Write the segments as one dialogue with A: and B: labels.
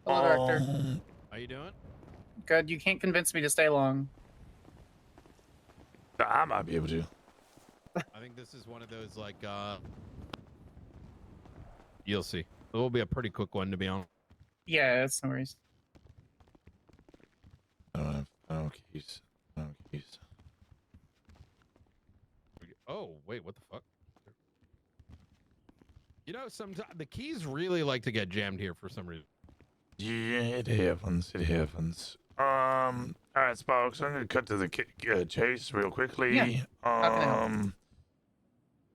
A: Hello, Director.
B: How you doing?
A: Good. You can't convince me to stay long.
C: I might be able to.
B: I think this is one of those you'll see. It will be a pretty quick one to be honest.
A: Yeah, it's no worries.
C: I don't have keys. I don't have keys.
B: Oh, wait, what the fuck? You know, sometimes the keys really like to get jammed here for some reason.
C: Yeah, it happens. It happens. All right, Sparks. I'm gonna cut to the chase real quickly.
A: Yeah. How can I help?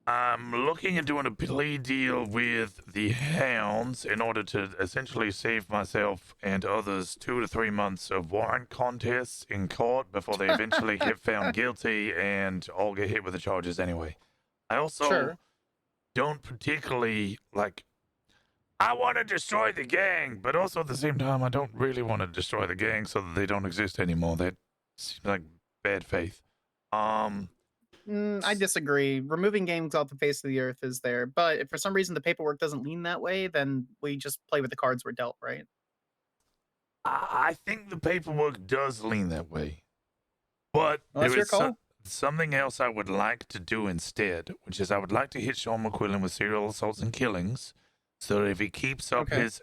C: I'm looking at doing a plea deal with the Hounds in order to essentially save myself and others 2 to 3 months of warrant contests in court before they eventually get found guilty and all get hit with the charges anyway. I also
A: Sure.
C: don't particularly like. I want to destroy the gang, but also at the same time, I don't really want to destroy the gang so that they don't exist anymore. That seems like bad faith.
A: I disagree. Removing games off the face of the earth is there, but if for some reason the paperwork doesn't lean that way, then we just play with the cards we're dealt, right?
C: I think the paperwork does lean that way, but
A: Well, that's
C: there
A: your
C: is
A: call.
C: something else I would like to do instead, which is I would like to hit Sean McQuillan with serial assaults and killings, so that if he keeps up
A: Okay.
C: his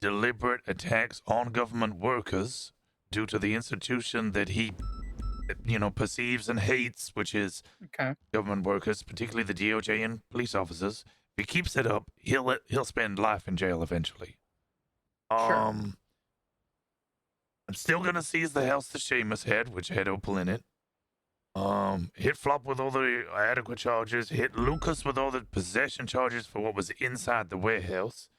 C: deliberate attacks on government workers due to the institution that he, perceives and hates, which is
A: Okay.
C: government workers, particularly the DOJ and police officers, if he keeps it up, he'll spend life in jail eventually.
A: Sure.
C: I'm still gonna seize the house that Seamus had, which had Opal in it. Hit Flop with all the adequate charges. Hit Lucas with all the possession charges for what was inside the warehouse.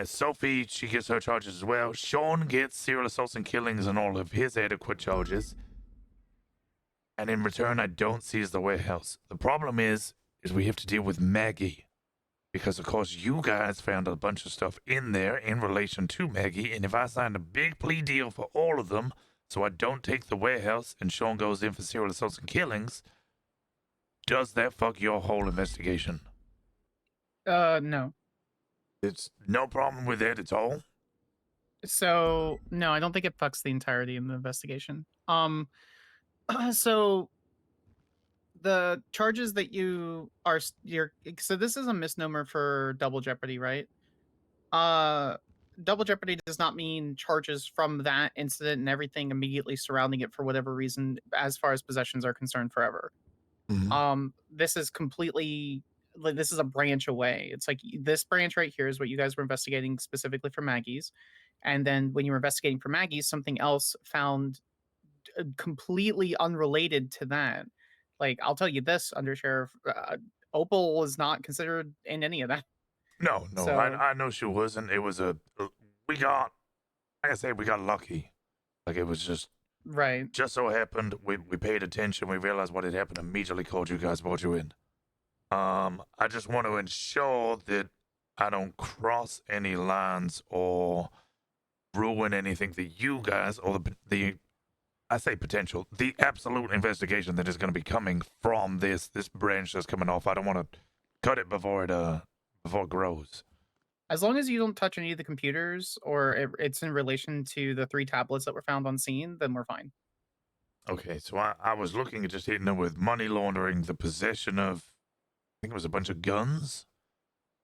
C: Sophie, she gets her charges as well. Sean gets serial assaults and killings and all of his adequate charges. And in return, I don't seize the warehouse. The problem is we have to deal with Maggie. Because, of course, you guys found a bunch of stuff in there in relation to Maggie. And if I signed a big plea deal for all of them, so I don't take the warehouse and Sean goes in for serial assaults and killings, does that fuck your whole investigation?
A: No.
C: It's no problem with it at all.
A: So, no, I don't think it fucks the entirety of the investigation. So the charges that you're so this is a misnomer for double jeopardy, right? Double jeopardy does not mean charges from that incident and everything immediately surrounding it for whatever reason, as far as possessions are concerned, forever. This is completely like this is a branch away. It's like this branch right here is what you guys were investigating specifically for Maggie's, and then when you were investigating for Maggie's, something else found completely unrelated to that. Like I'll tell you this, Undersheriff, Opal is not considered in any of that.
C: No,
A: So
C: I know she wasn't. It was we got, like I said, we got lucky. Like it was
A: right.
C: just so happened we paid attention. We realized what had happened. Immediately called you guys, brought you in. I just want to ensure that I don't cross any lines or ruin anything that you guys or the I say potential, the absolute investigation that is going to be coming from this branch that's coming off. I don't want to cut it before it grows.
A: As long as you don't touch any of the computers or it's in relation to the 3 tablets that were found on scene, then we're fine.
C: Okay, so I was looking at just hitting them with money laundering, the possession of, I think it was a bunch of guns,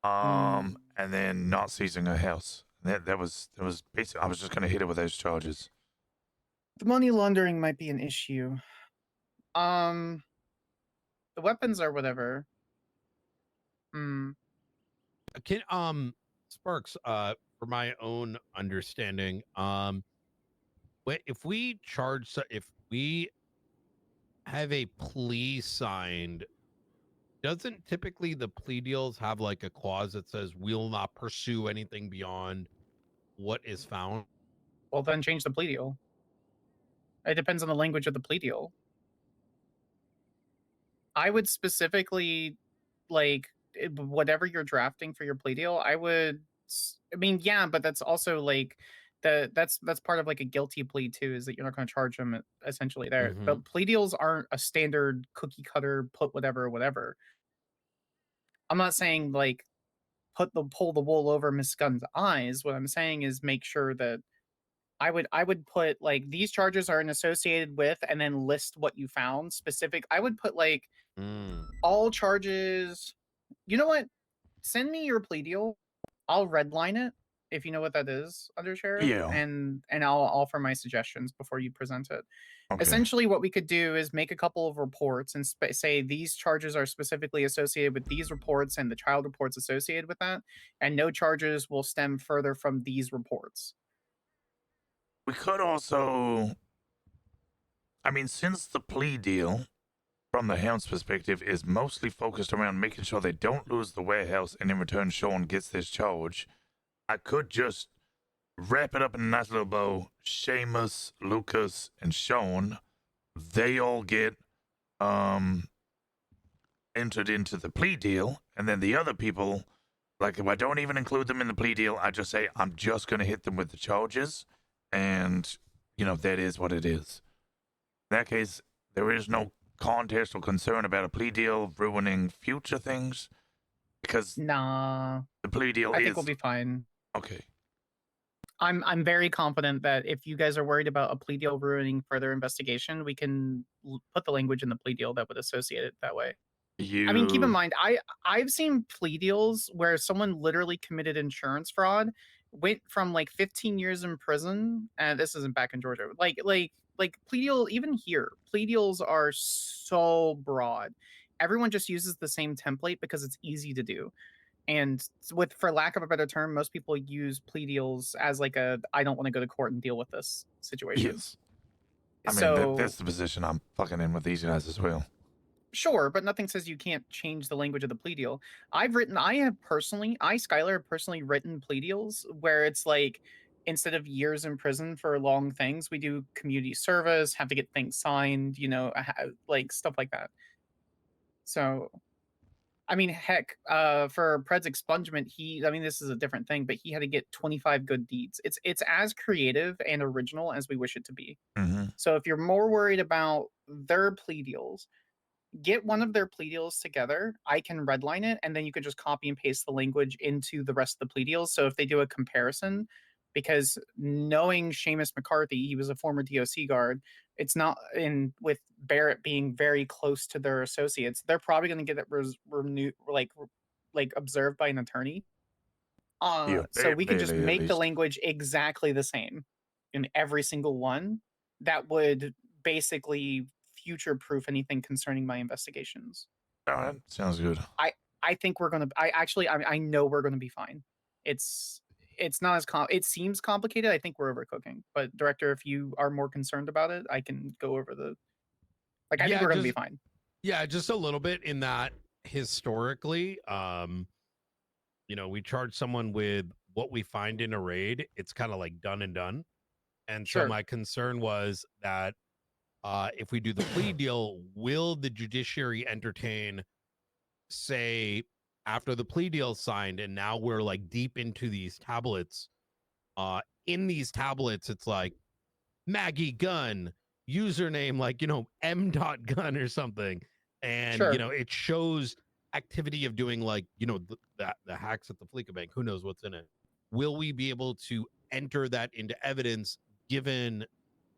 C: and then not seizing a house. That was basically, I was just going to hit it with those charges.
A: The money laundering might be an issue. The weapons are whatever.
B: Can Sparks, for my own understanding, if we have a plea signed, doesn't typically the plea deals have like a clause that says we'll not pursue anything beyond what is found?
A: Well, then change the plea deal. It depends on the language of the plea deal. I would specifically like whatever you're drafting for your plea deal. I mean, yeah, but that's also like that's part of like a guilty plea too. Is that you're not going to charge them essentially there. But plea deals aren't a standard cookie cutter put whatever. I'm not saying like pull the wool over Miss Gunn's eyes. What I'm saying is make sure that I would put like these charges are associated with, and then list what you found specific. I would put like all charges. You know what? Send me your plea deal. I'll redline it if you know what that is, under sheriff,
C: Yeah.
A: and I'll offer my suggestions before you present it.
C: Okay.
A: Essentially, what we could do is make a couple of reports and say these charges are specifically associated with these reports and the child reports associated with that, and no charges will stem further from these reports.
C: We could also, I mean, since the plea deal, from the hound's perspective, is mostly focused around making sure they don't lose the warehouse and in return Sean gets this charge, I could just wrap it up in a nice little bow. Seamus, Lucas, and Sean, they all get entered into the plea deal, and then the other people, like if I don't even include them in the plea deal, I just say I'm just going to hit them with the charges, and that is what it is. In that case, there is no contest or concern about a plea deal ruining future things, because
A: Nah,
C: the plea deal
A: I think we'll be fine.
C: Okay.
A: I'm very confident that if you guys are worried about a plea deal ruining further investigation, we can put the language in the plea deal that would associate it that way. I mean, keep in mind, I've seen plea deals where someone literally committed insurance fraud, went from like 15 years in prison, and this isn't back in Georgia. Like plea deal, even here, plea deals are so broad. Everyone just uses the same template because it's easy to do. And with, for lack of a better term, most people use plea deals as like a I don't want to go to court and deal with this situation.
C: Yes. I mean,
A: So
C: that's the position I'm fucking in with these guys as well.
A: sure, but nothing says you can't change the language of the plea deal. Skylar, have personally written plea deals where it's like, instead of years in prison for long things, we do community service, have to get things signed, like stuff like that. So, I mean, heck, for Pred's expungement, this is a different thing, but he had to get 25 good deeds. It's as creative and original as we wish it to be.
C: Mm-hmm.
A: So if you're more worried about their plea deals, get one of their plea deals together. I can redline it, and then you could just copy and paste the language into the rest of the plea deals. So if they do a comparison, because knowing Seamus McCarthy, he was a former DOC guard, it's not in with Barrett being very close to their associates, they're probably going to get it renewed, like observed by an attorney. So we could just make the language exactly the same in every single one. That would basically future-proof anything concerning my investigations.
C: All right, sounds good.
A: I think we're gonna. I know we're gonna be fine. It's not as it seems complicated. I think we're overcooking. But director, if you are more concerned about it, I can go over the. I think we're gonna be fine.
B: Yeah, just a little bit in that historically, we charge someone with what we find in a raid. It's kind of like done and done. And so my concern was that if we do the plea deal, will the judiciary entertain, say, after the plea deal is signed and now we're like deep into these tablets, in these tablets, it's like Maggie Gunn, username like, M.Gun or something. And, it shows activity of doing like, the hacks at the Fleeca Bank. Who knows what's in it? Will we be able to enter that into evidence given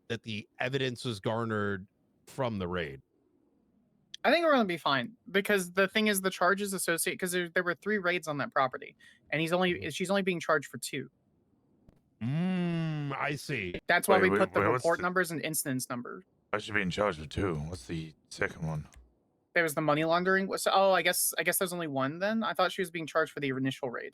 B: that the evidence was garnered from the raid?
A: I think we're going to be fine, because the thing is, the charges associated, because there were 3 raids on that property, and she's only being charged for 2.
B: I see.
A: That's why we put the report numbers and incidence numbers.
C: I should be in charge of 2. What's the second one?
A: There was the money laundering. So, I guess there's only 1 then. I thought she was being charged for the initial raid.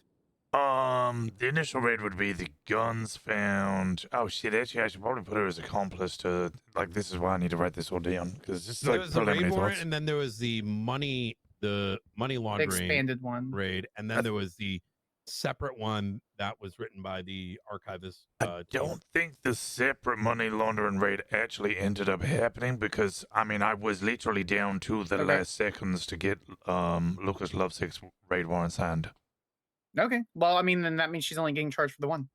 C: The initial raid would be the guns found. Oh shit! Actually, I should probably put her as accomplice to. Like, this is why I need to write this all down, because this is like preliminary thoughts.
B: And then there was the money laundering
A: expanded one
B: raid, and then there was the separate one that was written by the archivist.
C: I don't think the separate money laundering raid actually ended up happening, because I was literally down to the last seconds to get Lucas Lovesick's raid warrant signed.
A: Okay. Well, then that means she's only getting charged for the 1.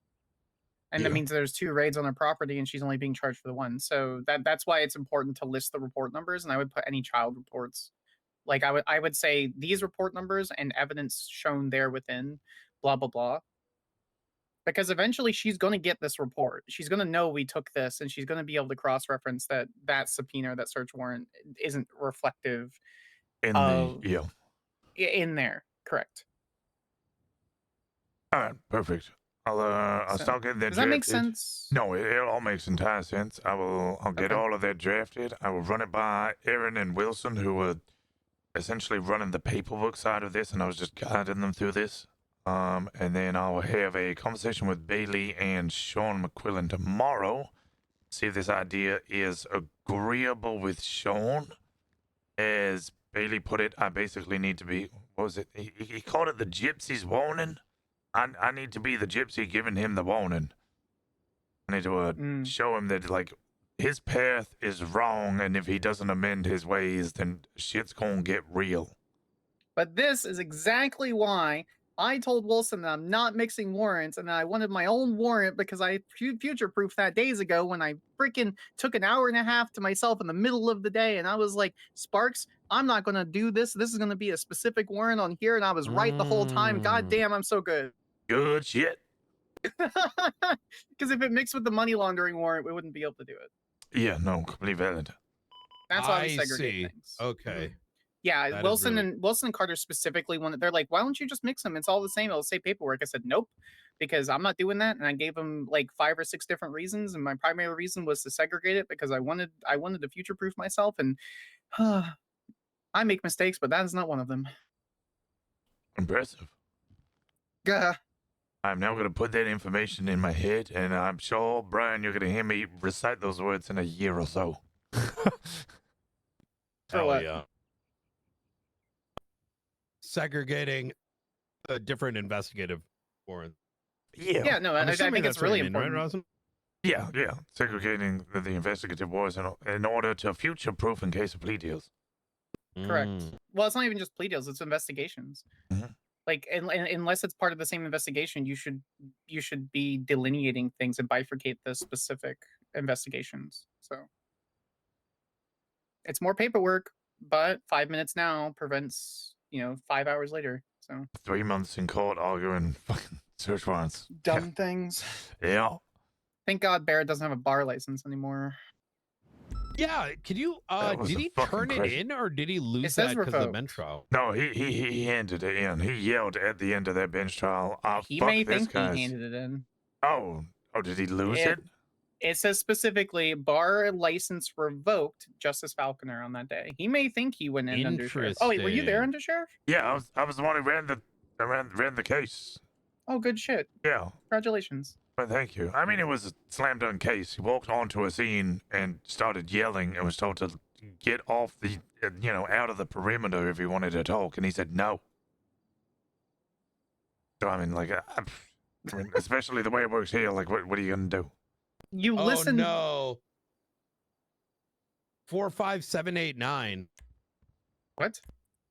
A: And that means there's 2 raids on her property and she's only being charged for the 1. So that's why it's important to list the report numbers, and I would put any child reports Like I would say these report numbers and evidence shown there within, blah blah blah. Because eventually she's going to get this report. She's going to know we took this, and she's going to be able to cross-reference that subpoena, that search warrant isn't reflective
C: In
A: of
C: the
A: in there. Correct.
C: All right, perfect. I'll
A: So,
C: start getting that
A: does that make
C: drafted.
A: sense?
C: No, it all makes entire sense. I'll get
A: Okay.
C: all of that drafted. I will run it by Aaron and Wilson, who were essentially running the paperwork side of this, and I was just guiding them through this. And then I'll have a conversation with Bailey and Sean McQuillan tomorrow. See if this idea is agreeable with Sean. As Bailey put it, I basically need to be, what was it? He called it the gypsy's warning. I need to be the gypsy giving him the warning. I need to show him that, like, his path is wrong, and if he doesn't amend his ways, then shit's gonna get real.
A: But this is exactly why I told Wilson that I'm not mixing warrants, and that I wanted my own warrant because I future-proofed that days ago when I freaking took an hour and a half to myself in the middle of the day, and I was like, Sparks, I'm not going to do this. This is going to be a specific warrant on here, and I was right the whole time. God damn, I'm so good.
C: Good shit.
A: Because if it mixed with the money laundering warrant, we wouldn't be able to do it.
C: Yeah, no, completely valid.
A: That's why we segregate things.
B: Okay.
A: Yeah,
B: That
A: Wilson
B: really...
A: and Wilson and Carter specifically wanted. They're like, why don't you just mix them? It's all the same. It'll say paperwork. I said, nope, because I'm not doing that. And I gave them like 5 or 6 different reasons, and my primary reason was to segregate it because I wanted to future proof myself. And I make mistakes, but that is not one of them.
C: Impressive.
A: Gah.
C: I'm now going to put that information in my head, and I'm sure, Brian, you're going to hear me recite those words in a year or so.
A: For what?
B: Yeah. Segregating a different investigative warrant.
C: Yeah.
A: Yeah, no, I think it's really important.
B: Right, Rosner?
C: Yeah. Segregating the investigative wars in order to future-proof in case of plea deals.
A: Correct. Well, it's not even just plea deals; it's investigations. Like, unless it's part of the same investigation, you should be delineating things and bifurcate the specific investigations. So it's more paperwork, but 5 minutes now prevents 5 hours later. So
C: 3 months in court arguing fucking search warrants.
A: Dumb things.
C: Yeah.
A: Thank God Barrett doesn't have a bar license anymore.
B: Yeah, can you did he turn it in, or did he lose that because of the bench trial?
C: No, he handed it in. He yelled at the end of that bench trial.
A: He may think he handed it in.
C: Oh, did he lose it?
A: It says specifically bar license revoked, Justice Falconer on that day. He may think he went in under sheriff. Oh wait, were you there under sheriff?
C: Yeah, I was the one who ran the case.
A: Oh, good shit.
C: Yeah.
A: Congratulations.
C: Well, thank you. I mean, it was a slam dunk case. He walked onto a scene and started yelling and was told to get off the, out of the perimeter if he wanted to talk, and he said no. So I mean, like, especially the way it works here. Like, what are you gonna do?
A: You listen.
B: Oh no. 45789.
A: What?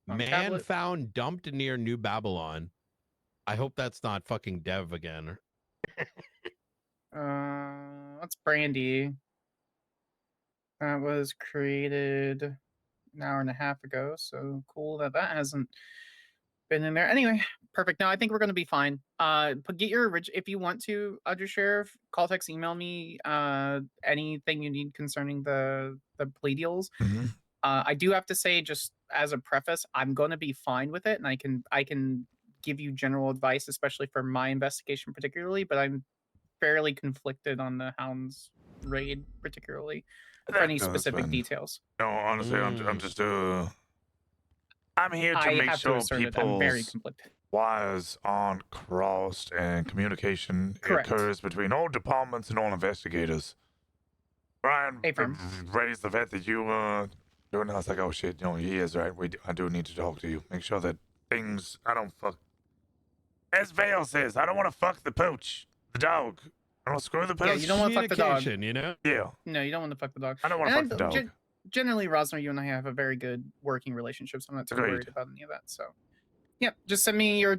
B: Man found dumped near New Babylon. I hope that's not fucking Dev again.
A: That's Brandy. That was created an hour and a half ago, so cool that hasn't been in there. Anyway, perfect. No, I think we're gonna be fine. Get your if you want to, under sheriff, call, text, email me anything you need concerning the plea deals. I do have to say, just as a preface, I'm gonna be fine with it, and I can give you general advice, especially for my investigation particularly, but I'm fairly conflicted on the Hounds raid particularly for any specific details.
C: No, honestly, I'm just I'm here to make sure people's wires aren't crossed and communication occurs between all departments and all investigators. Brian raised the fact that you doing. I was like, oh shit, he is right. I do need to talk to you. Make sure that things I don't fuck. As Vale says, I don't want to fuck the pooch, the dog. I don't screw the pooch.
A: Yeah, you don't want to fuck the dog.
C: Yeah.
A: No, you don't want to fuck the dog.
C: I don't want to fuck the dog.
A: Generally, Rosner, you and I have a very good working relationship, so I'm not too worried about any of that. So, yeah, just send me your.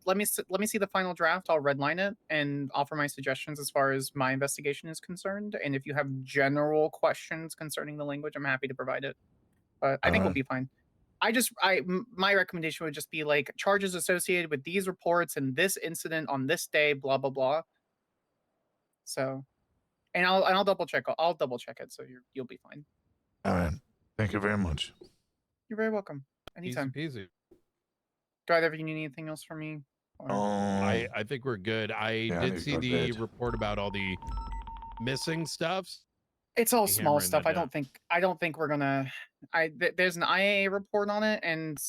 A: Let me see the final draft. I'll redline it and offer my suggestions as far as my investigation is concerned. And if you have general questions concerning the language, I'm happy to provide it. But I think we'll be fine. my recommendation would just be like charges associated with these reports and this incident on this day, blah blah blah. So, and I'll double check. I'll double check it, so you'll be fine.
C: All right. Thank you very much.
A: You're very welcome. Anytime.
B: Easy peasy.
A: Do either of you need anything else from me? Or...
B: I think we're good. I did see the report about all the missing stuffs.
A: It's all small stuff. I don't think we're gonna. There's an IAA report on it, and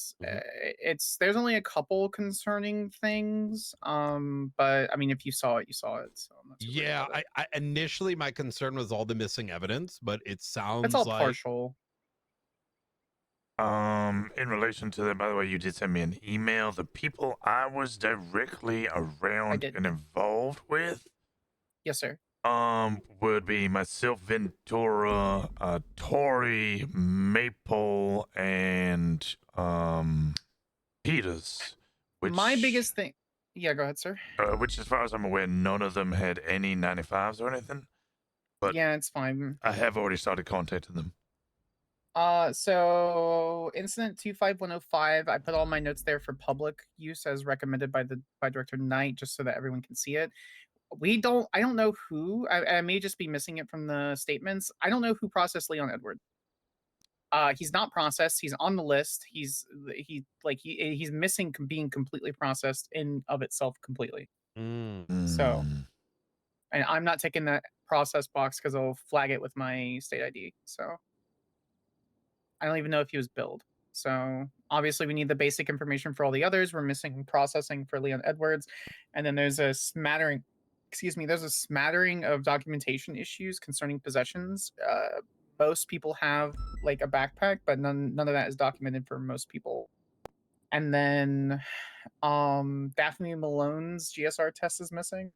A: there's only a couple concerning things. But I mean, if you saw it, you saw it. So I'm not too worried about it.
B: I initially my concern was all the missing evidence, but it sounds
A: it's all
B: like
A: partial.
C: In relation to that, by the way, you did send me an email. The people I was directly around and involved with.
A: Yes, sir.
C: Would be myself, Ventura, Tori, Maple, and Peters.
A: My biggest thing. Yeah, go ahead, sir.
C: Which, as far as I'm aware, none of them had any 95s or anything. But
A: yeah, it's fine.
C: I have already started contacting them.
A: So incident 25105, I put all my notes there for public use as recommended by Director Knight, just so that everyone can see it. I don't know who, I may just be missing it from the statements. I don't know who processed Leon Edward. He's not processed. He's on the list. He's missing being completely processed in of itself completely. So, and I'm not taking that process box because I'll flag it with my state ID. So I don't even know if he was billed. So obviously we need the basic information for all the others. We're missing processing for Leon Edwards. And then there's a smattering of documentation issues concerning possessions. Most people have like a backpack, but none of that is documented for most people. And then Daphne Malone's GSR test is missing.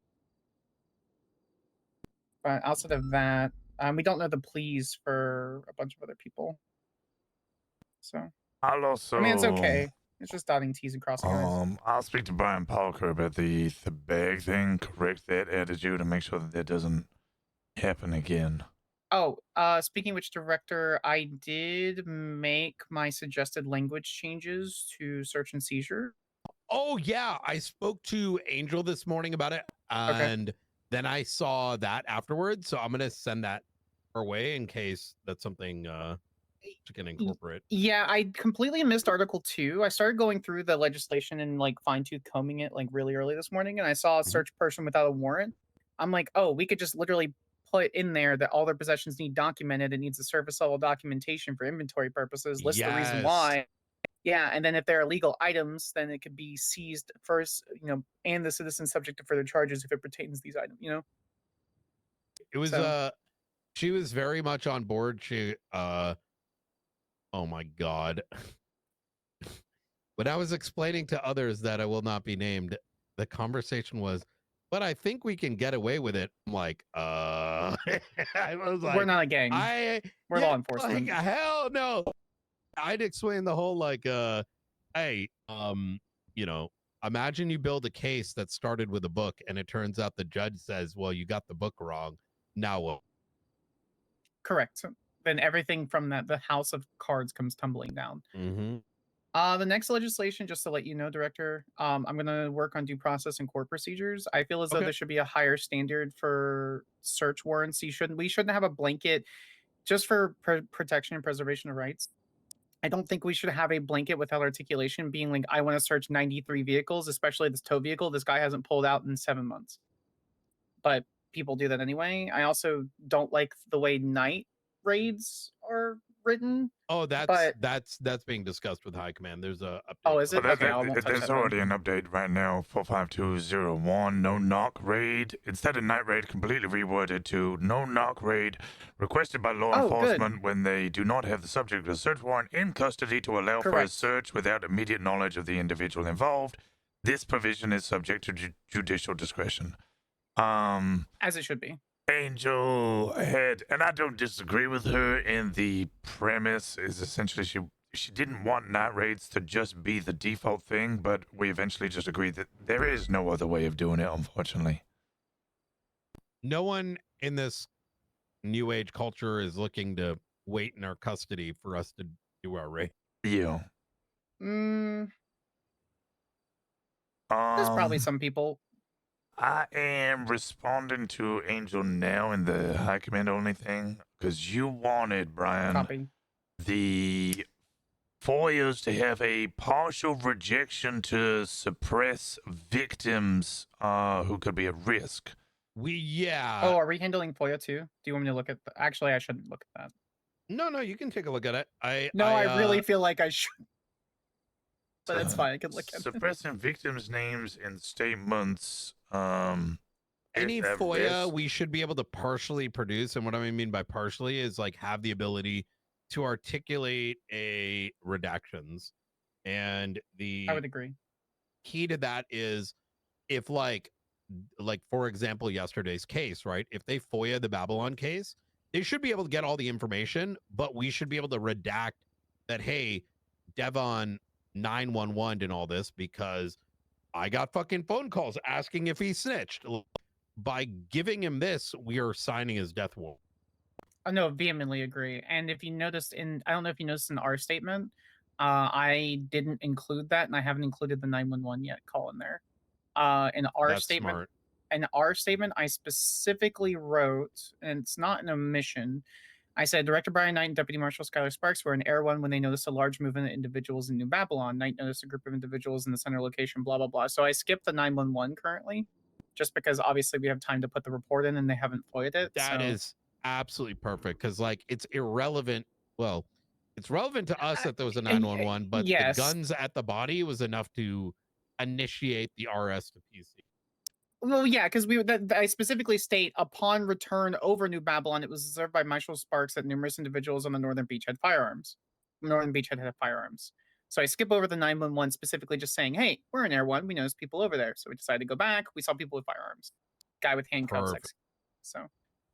A: But outside of that, we don't know the pleas for a bunch of other people. So
C: I'll also.
A: I mean, it's okay. It's just dotting T's and crossing I's.
C: I'll speak to Brian Parker about the bag thing. Correct that attitude and make sure that doesn't happen again.
A: Oh, speaking of which, Director, I did make my suggested language changes to search and seizure.
B: Oh yeah, I spoke to Angel this morning about it, and then I saw that afterwards. So I'm gonna send that her way in case that's something to can incorporate.
A: Yeah, I completely missed Article 2. I started going through the legislation and like fine-tooth combing it like really early this morning, and I saw a search person without a warrant. I'm like, oh, we could just literally put in there that all their possessions need documented. It needs a surface level documentation for inventory purposes. List the reason why. Yeah, and then if they're illegal items, then it could be seized first, and the citizen subject to further charges if it pertains to these items,
B: It was she was very much on board. She oh my god. When I was explaining to others that I will not be named, the conversation was, but I think we can get away with it. I'm like, I was like,
A: we're not a gang. We're law enforcement.
B: Like, hell no. I'd explain the whole like, hey, imagine you build a case that started with a book and it turns out the judge says, well, you got the book wrong. Now what?
A: Correct. Then everything from the house of cards comes tumbling down. The next legislation, just to let you know, Director, I'm going to work on due process and court procedures. I feel as though there should be a higher standard for search warrants. We shouldn't have a blanket just for protection and preservation of rights. I don't think we should have a blanket without articulation being like, I want to search 93 vehicles, especially this tow vehicle this guy hasn't pulled out in 7 months. But people do that anyway. I also don't like the way night raids are written.
B: Oh, that's being discussed with high command. There's a update.
A: Oh, is it? Okay,
C: there's already an update right now. 45201 no knock raid. Instead of night raid, completely reworded to no knock raid, requested by law enforcement when they do not have the subject of a search warrant in custody to allow for a search without immediate knowledge of the individual involved. This provision is subject to judicial discretion.
A: As it should be.
C: Angel had, and I don't disagree with her in the premise, is essentially she didn't want night raids to just be the default thing, but we eventually just agreed that there is no other way of doing it, unfortunately.
B: No one in this new age culture is looking to wait in our custody for us to do our raid.
C: Yeah.
A: Mm, there's probably some people.
C: I am responding to Angel now in the high command only thing because you wanted, Brian,
A: Copy.
C: the FOIAs to have a partial rejection to suppress victims who could be at risk.
A: Oh, are we handling FOIA too? Do you want me to look at? Actually, I shouldn't look at that.
B: No, you can take a look at it.
A: I really feel like I should, but it's fine. I can look at it.
C: Suppressing victims' names and statements.
B: Any
C: if at
B: FOIA
C: risk.
B: we should be able to partially produce, and what I mean by partially is like have the ability to articulate a redactions, and
A: I would agree.
B: key to that is if like for example yesterday's case, right? If they FOIA the Babylon case, they should be able to get all the information, but we should be able to redact that, hey, Devon 911 and all this because I got fucking phone calls asking if he snitched. By giving him this, we are signing his death warrant.
A: Oh, no, vehemently agree. And if you noticed I don't know if you noticed in our statement, I didn't include that, and I haven't included the 911 yet call in there. In our
B: That's
A: statement,
B: smart.
A: I specifically wrote, and it's not an omission. I said, Director Brian Knight and Deputy Marshal Skylar Sparks were in Air One when they noticed a large movement of individuals in New Babylon. Knight noticed a group of individuals in the center location, blah, blah, blah. So I skipped the 911 currently, just because obviously we have time to put the report in and they haven't FOIA'd it.
B: That is absolutely perfect because, like, it's irrelevant. Well, it's relevant to us that there was a 911, but
A: yes.
B: the guns at the body was enough to initiate the RS to PC.
A: Well, yeah, because I specifically state upon return over New Babylon, it was observed by Marshal Sparks that numerous individuals on the northern beach had firearms. Northern beachhead had firearms. So I skip over the 911 specifically just saying, hey, we're in Air One. We noticed people over there. So we decided to go back. We saw people with firearms. Guy with handcuffs. So.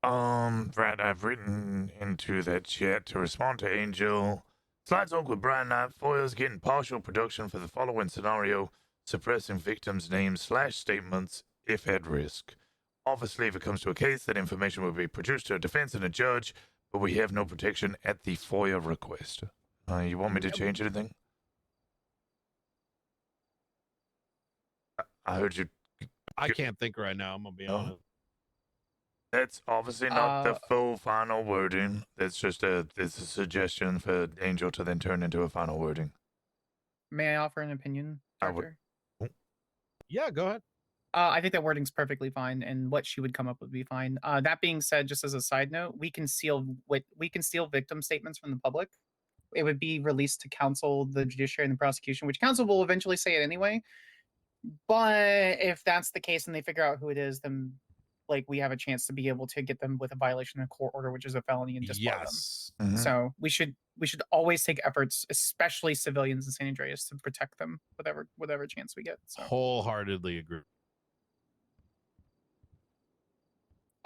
C: Brad, I've written into that chat to respond to Angel. Slides on with Brian Knight. FOIA's getting partial production for the following scenario, suppressing victims' names / statements if at risk. Obviously, if it comes to a case, that information will be produced to a defense and a judge, but we have no protection at the FOIA request. You want me to change anything? I heard you.
B: I can't think right now. I'm gonna be honest.
C: That's obviously not the full final wording. That's just it's a suggestion for Angel to then turn into a final wording.
A: May I offer an opinion, Doctor?
B: Yeah, go ahead.
A: I think that wording's perfectly fine, and what she would come up with would be fine. That being said, just as a side note, we can steal victim statements from the public. It would be released to counsel, the judiciary, and the prosecution, which counsel will eventually say it anyway. But if that's the case and they figure out who it is, then like we have a chance to be able to get them with a violation of court order, which is a felony, and disbar them.
C: Mm-hmm.
A: So we should always take efforts, especially civilians in San Andreas, to protect them whatever chance we get. So.
B: Wholeheartedly agree.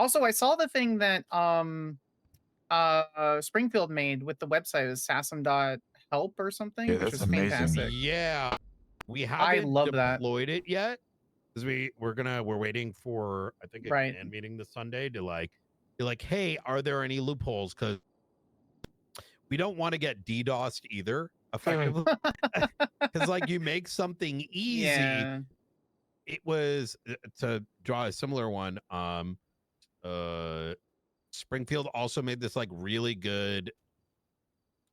A: Also, I saw the thing that Springfield made with the website is sasm.help or something, which was
C: amazing.
A: fantastic.
B: Yeah, we haven't deployed
A: that.
B: it yet because we're waiting for I think a command meeting this Sunday to be like, hey, are there any loopholes? Because we don't want to get DDoSed either, effectively. Because like you make something easy.
A: Yeah.
B: It was to draw a similar one. Springfield also made this like really good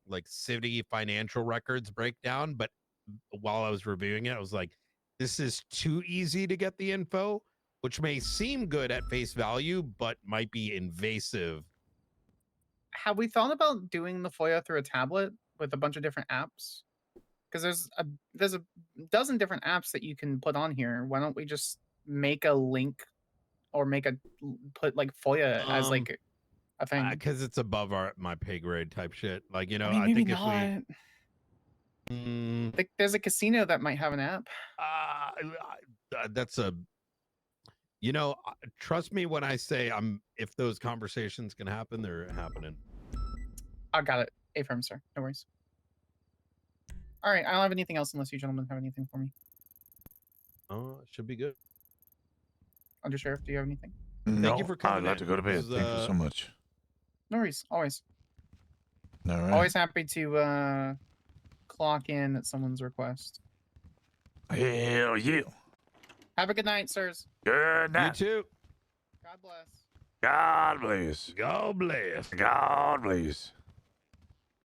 B: like city financial records breakdown, but while I was reviewing it, I was like, this is too easy to get the info, which may seem good at face value, but might be invasive.
A: Have we thought about doing the FOIA through a tablet with a bunch of different apps? Because there's a dozen different apps that you can put on here. Why don't we just make a link or put like FOIA as like a thing?
B: Because it's above my pay grade type shit. Like, you know,
A: I mean, maybe
B: I think
A: not. There's a casino that might have an app.
B: That's trust me when I say if those conversations can happen, they're happening.
A: I got it. Affirm, sir. No worries. All right, I don't have anything else unless you gentlemen have anything for me.
B: It should be good.
A: Undersheriff, do you have anything?
C: No,
B: Thank you for coming.
C: I'd like to go to bed. Thank you so much.
A: No worries. Always.
C: All right.
A: Always happy to clock in at someone's request.
C: Hell yeah.
A: Have a good night, sirs.
C: Good
B: You
C: night.
B: too.
A: God bless.
C: God bless.
B: God bless.
C: God bless.